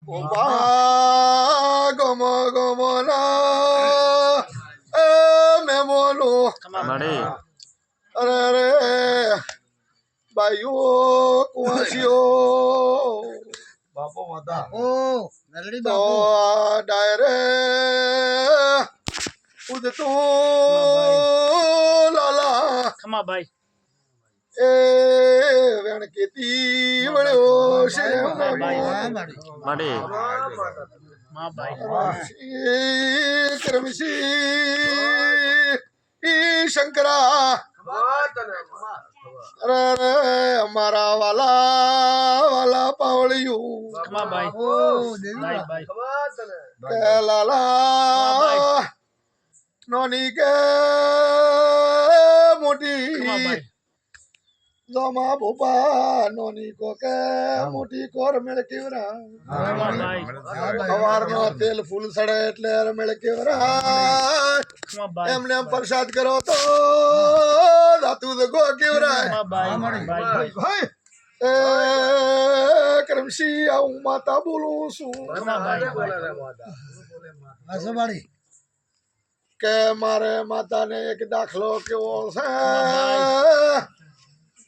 ઓબા ગમો ગમો ના એ મેમોનો મળી અરે રે બાઈઓ કુંવાસીઓ બાપો માતા ઓ નરડી તો બાપુ ડાયરે ઉદતું લાલા ખમા ભાઈ એ વેણ કેતી વળ્યો છે હા માડી મળી માતા માં ભાઈ કરમશી ઈ શંકરા અરે રે અમારા વાલા વાલા પાવળિયું ખમા ભાઈ ઓ દેવી ભાઈ ભાઈ કે લાલા નોની કે ખમા મોટી ભાઈ જોમા ભોપા નોની કો કે મોટી કોર મેળ કેવરા ખમા ભાઈ સવારનો તેલ ફૂલ સડે એટલે મેળ કેવરા ખમા ભાઈ એમને એમ પ્રસાદ કરો તો ધાતુ દગો કેવરા ખમા ભાઈ ભાઈ ભાઈ એ કરમશી હું માતા બોલું છું ખમા ભાઈ આસો માડી કે મારે માતાને એક દાખલો કેવો છે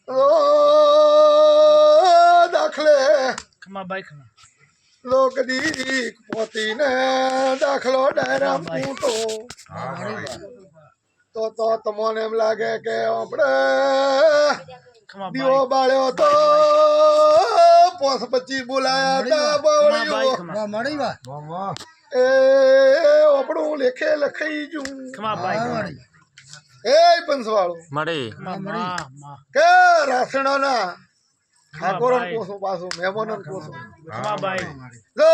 ઓ દાખલે ખમા ભાઈ ખમા લોકદી પોતીને દાખલો ડાયરામ કૂટો તો તમને એમ લાગે કે આપણે ખમા દીવો ભાઈ બાળ્યો તો 5-25 બોલાયા હતા ખમા ભાઈ બાવળીઓ ખમા વાહ માડી વાહ મામા એ આપણું લેખે લખાઈ જું ખમા ભાઈ હા ખમા માડી એ પંચવાળું મળી માં કે રાસણાના ઠાકોરો કોસું પાછું મહેમાનો કોસું ખમા ભાઈ જો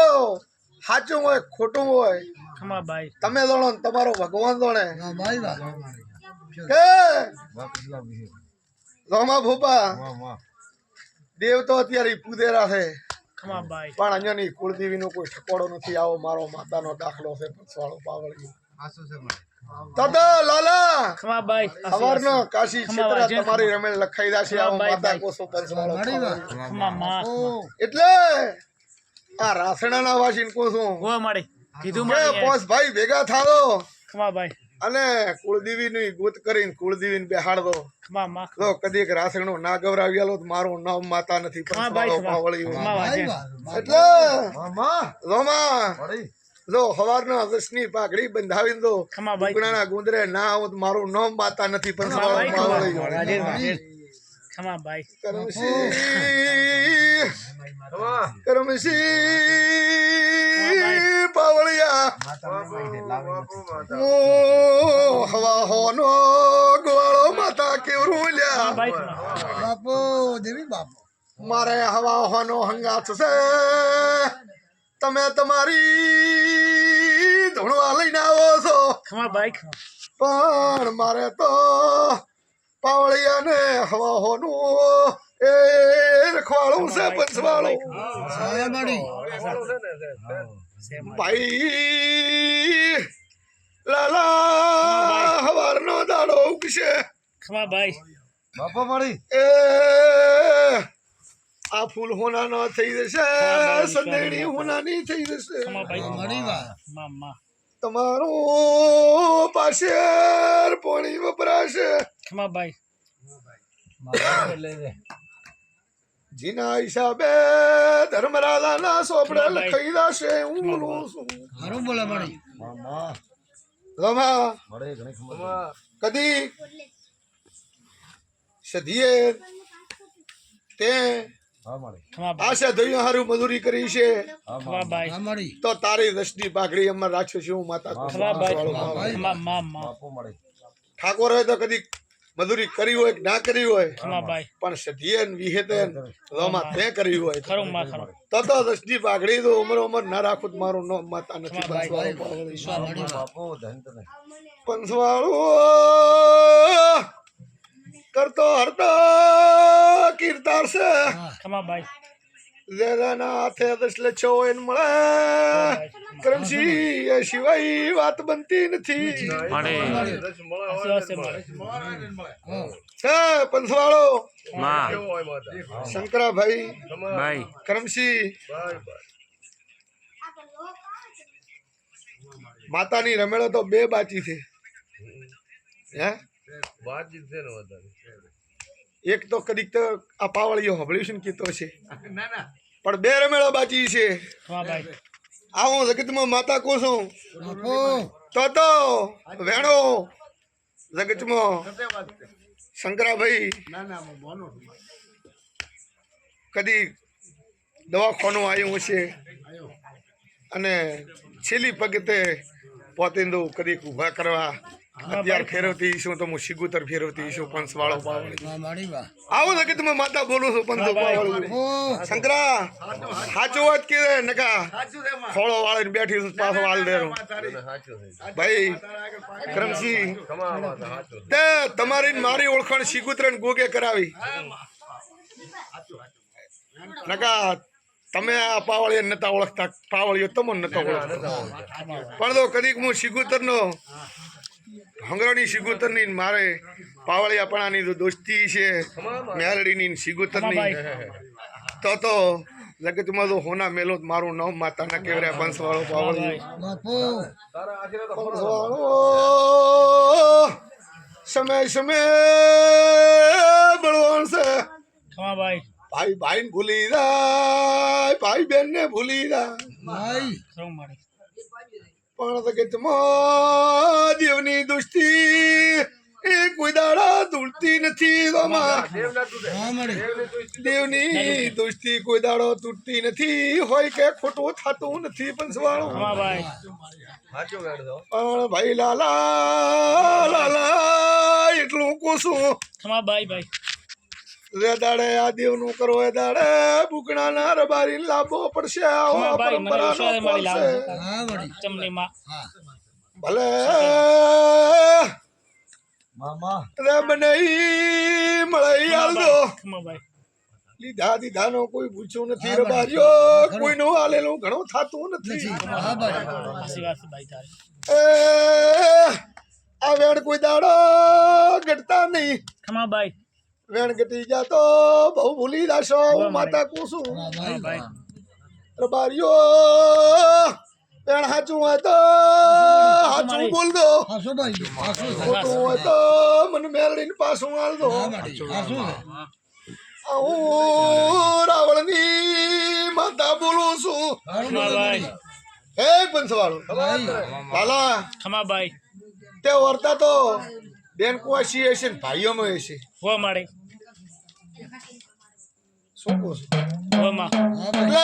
સાચું હોય ખોટું હોય ખમા ભાઈ તમે જાણો ને તમારો ભગવાન જાણે વાહ માડી વાહ કે કેટલા વિશે લોમા ભૂપા મામા દેવ તો અત્યારે પૂજેરા છે ખમા ભાઈ પણ અહીંયાની કુળદેવીનો કોઈ ઠકોડો નથી. આવો મારો માતાનો દાખલો છે પંચવાળો પાવળિયો આસો છે મારી દાદા લાલા ખમા ભાઈ સવારનો કાશી ક્ષેત્ર તમારી રમેલ લખાઈ દાશે આવો ભાઈ, માતા ભાઈ. કોસો પંચવાળો માડી વાહ પાવળિયો. ખમા માં ઓ એટલે આ રાસણાના વાસીને કોસું ઓ મળી કીધું કે મળી પોસ ભાઈ ભેગા થાલો ખમા ભાઈ અને કુળદેવીની ગોત કરીને કુળદેવીને બેહાડો. ખમા માં જો કદીક રાસણું ના ગવરાવ્યાલો તો મારું નામ માતા નથી ખમા ભાઈ પંચવાળો ખમા પાવળિયો. ખમા માડી વાજે વાહ એટલે મામા લોમા મળી જો સવારના દસની પાઘડી બંધાવીને દો ખમા ભાઈ ઉગણાના ગુંદરે ના આવો તો મારું નામ માતા નથી ખમા પંચવાળો ભાઈ પાવળિયો. વાજે વાજે ખમા ભાઈ કરમશી મામા કરમશી પાવળિયા બાપો માતા ઓ હવા હોનો ગોળો માતા કેવરું ખમા લ્યા ભાઈ ખમા બાપુ દેવી બાપુ મારે હવા હોનો હંગાત છે તમે તમારી ધૂણવા લઈને આવો છો ખમા ભાઈ ખમા પણ મારે તો પાવળિયાને હવા હોનું એ રખવાળું છે પંચવાળું હા માડી ભાઈ લાલા હવારનો દાડો ઉગશે ખમા ભાઈ બાપો મળી એ આ ફૂલ હોનાનો થઈ જશે સંદેડી હોનાની થઈ જશે ખમા ભાઈ માડી વાહ માં માં તમારું પાછળ પાણી વપરાશે ખમા ભાઈ જીના હિસાબે ધર્મરાજાના સોપડે લખાઈ દાશે હું બોલું છું હારું બોલે માડી મામા રમા મળી ઘણી ખબર કદી સધીએ તે હા મળી ખમા ભાઈ આશે દૈયો હારું મજૂરી કરી છે ખમા ભાઈ હા માડી તો તારી દસની પાઘડી અમાર રાખ્યો છે હું માતા ખમા ભાઈ પંચવાળો ખમા માં માં બાપો મળી ઠાકોર હોય તો કદી મજૂરી કરી હોય કે ના કરી હોય ખમા ભાઈ પણ સધીએ ને વિહેતે રોમાં તે કરી હોય ખરું માં ખરું તો દસની પાઘડી તો ઉમર ના રાખું તો મારું નામ માતા નથી ખમા ભાઈ. પંચવાળો પાવળિયો. બાપો ધન તને પંચવાળો કરતો હરતો કીર્તાર છે ખમા ભાઈ જેના હાથે 10 લક્ષો હોય ને મળે કરમશી એ સિવાય વાત બનતી નથી મળી છે પંચવાળો માં શંકરાભાઈ ભાઈ કરમશી માતાની રમેળો તો બે બાચી છે હે વાતચીત છે ને વધારે એક તો કદીક તો આ પાવળીઓ હબળ્યું છે ને કીતો છે પણ બે રમેળો બાચી છે ખમાભાઈ આવું જગતમાં માતા કો છું બાપુ તો વેણો જગતમાં શંકરાભાઈ કદી દવાખાનું આવ્યું હશે અને છેલ્લી પગતે પોતિંદુ કદી ઊભા કરવા અત્યારે ફેરવતી ઈશું તો હું શિગુતર ફેરવતી ઈશું પંચવાળો પાવળી વાહ માડી વાહ આવું ને કે તમે માતા બોલું છું પંચો પાવળી ઓ શંકરા સાચું વાત કે નકા ખોળો વાળીને બેઠી છું પાછો વાળ દેરો ભાઈ કરમસિંહ તે તમારી ને મારી ઓળખાણ શિગુતર ને ગોગે કરાવી નકા તમે આ પાવળીઓ નતા ઓળખતા પાવળીઓ તમને નતા ઓળખતા પણ તો કદીક હું શિગુતર નો હંગરાની શિગુતરની મારે પાવળિયાપણાની તો દોસ્તી છે મેલડીની શિગુતરની તો જગતમાં તો હોના મેલો મારું નામ માતાના કેવર્યા પંચવાળો પાવળિયો બાપુ પંચવાળો સમય સમય બળવાન છે ખમાભાઈ ભાઈ ભાઈ ને ભૂલી જાય ભાઈ બેન ને ભૂલી જાય ભાઈ સૌ માડી પણ જગતમાં દેવની દોસ્તી એ કોઈ દાડા તૂટતી નથી વાહ માડી દેવની દોસ્તી કોઈ દાડો તૂટતી નથી હોય કે ખોટું થતું નથી પંચવાળો ખમાભાઈ પણ ભાઈ લાલા લાલા એટલું કોશું ખમાભાઈ ભાઈ રે દાડે આ દેવનું કરો એ દાડે બુકણાના રબારી લાભો પડશે આવો ખમાભાઈ મને પરંપરાનો વિશ્વાસ મળી કોલ લાવો છે. હા માડી ચમની માં હા ભલે મામા રે બનઈ મળઈ આલદો ખમાભાઈ લીધા દીધાનો કોઈ પૂછ્યું નથી હા, રબારીઓ કોઈનું આલેલું ઘણું થતું નથી હા ભાઈ આશીર્વાદ છે ભાઈ તારે એ આ વેણ કોઈ દાડો ઘટતા નહીં ખમાભાઈ વેણ ઘટી જા તો બહુ ભૂલી જાશો હું માતા કુસું વાહ ભાઈ ભાઈ રબારીઓ વેણ હાચું હોય તો હાચું બોલ દો હાસો ભાઈ હાસો ખોટું હોય તો મને મેળવીને પાછું હાલ દો હા માડી હાસો હું રાવણની માતા બોલું છું ખમાભાઈ હે પંચવાળો લાલા ખમાભાઈ તે વર્તા તો બેન કુવાસી હશે ને ભાઈઓમાં હશે હો માડી શું કહું છું હો માં હા ભાઈ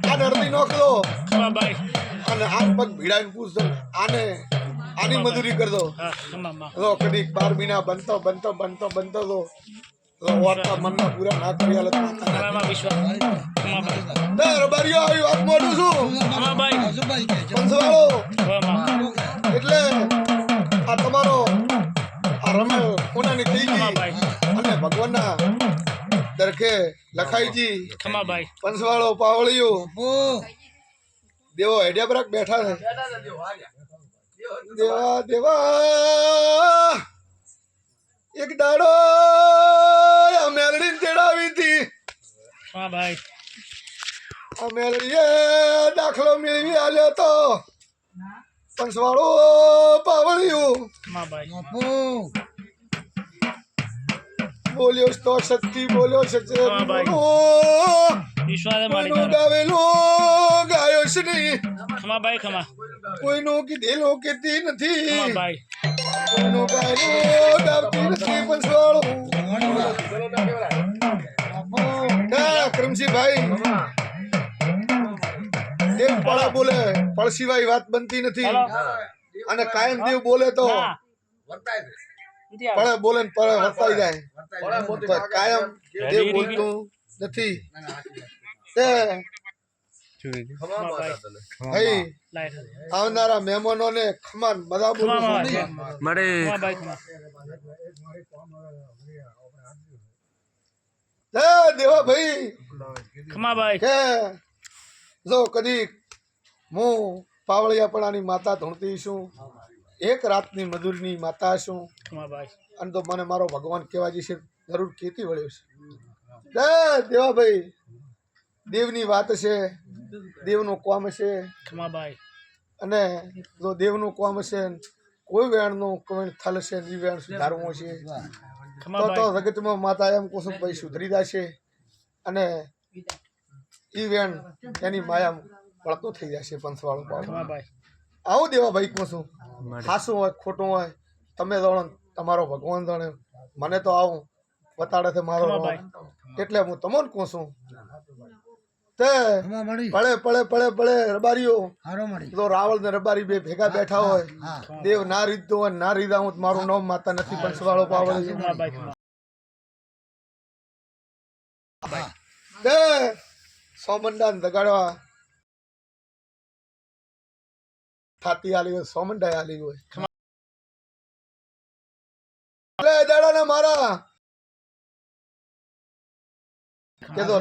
એટલે આ નરતી નોખલો ખમાભાઈ અને હાથ પગ ભીડાઈને પૂછતો આને આની મજૂરી કર દો હા ખમામાં તો કદી 12 મહિના બનતો તો વાર્તા મનના પૂરા ના કરી હાલત ખમામાં વિશ્વાસ ખમાભાઈ રબારીઓ આવી વાત મોડું છું ખમાભાઈ હાસો ભાઈ કે પંચવાળો હો માં એટલે આ તમારો આ રમેલ કોનાની થઈ ગઈ ખમાભાઈ અને ભગવાનના દરખે લખાઈજી ખમાભાઈ પંચવાળો પાવળિયો ઓ દેવો હેડિયા પર બેઠા છે દેવા દેવા એક દાડો આ મેલડી તેડાવી હતી ખમાભાઈ આ મેલડીએ દાખલો મેળવી આલ્યો તો પંચવાળો પાવળિયું ખમાભાઈ બાપુ બોલ્યો તો શક્તિ બોલ્યો સચે હા, ભાઈ. બોલો વિશ્વાસ છે મારી કોઈનું તારે ગાવેલો ગાયો છે નહીં ખમાભાઈ ખમા કોઈનું કીધેલો કીધી નથી ખમાભાઈ કોઈનું ગાયનું ગાવતી નથી પંચવાળો ના કરમસિંહભાઈ દેવ પળા બોલે પળ સિવાય વાત બનતી નથી હાલો. અને કાયમ દેવ બોલે તો ના. નથી આવે. પળે બોલે ને પળે વર્તાઈ જાય પણ કાયમ દેવ બોલતું નથી તે ભાઈ લાઈટ. આવનારા મહેમાનોને ખમાન બધા બોલું છું. ખમાભાઈ ખમા હે દેવા ભાઈ ખમાભાઈ કે જો કદી હું પાવળિયાપણાની માતા ધૂણતી છું એક રાતની મજૂરની માતા છું ખમાભાઈ અને તો મને મારો ભગવાન કહેવા જશે જરૂર કેતી વળ્યો છે દેવા ભાઈ દેવની વાત છે દેવનું કામ હશે ખમાબાઈ અને જો દેવનું કામ હશે ને કોઈ વેણનું કોઈ થલ હશે ને એ વેણ સુધારવું હશે તો ખમાબાઈ જગતમાં માતા એમ કહું છું ભાઈ સુધરી જશે અને એ વેણ એની માયા વળતું થઈ જશે પંચવાળું પાવડું ખમાબાઈ આવું દેવા ભાઈ કહું છું ખાસું હોય ખોટું હોય તમે જાણો તમારો ભગવાન જાણે મને તો આવું બતાડે છે મારો ખમાબાઈ એટલે હું તમને કહું છું તે ખમા મળી પળે પળે પળે પળે રબારીઓ હારો મળી તો રાવળ ને રબારી બે ભેગા બેઠા હોય હા દેવ ના રીતતો હોય ના રીધા હું મારું નામ માતા નથી પંચવાળો પાવળી ખમાબાઈ ખમા તે સોમંડા ને દગાડવા થાતી આલી હોય સોમંડા આલી હોય દાડા ને મારા કે તો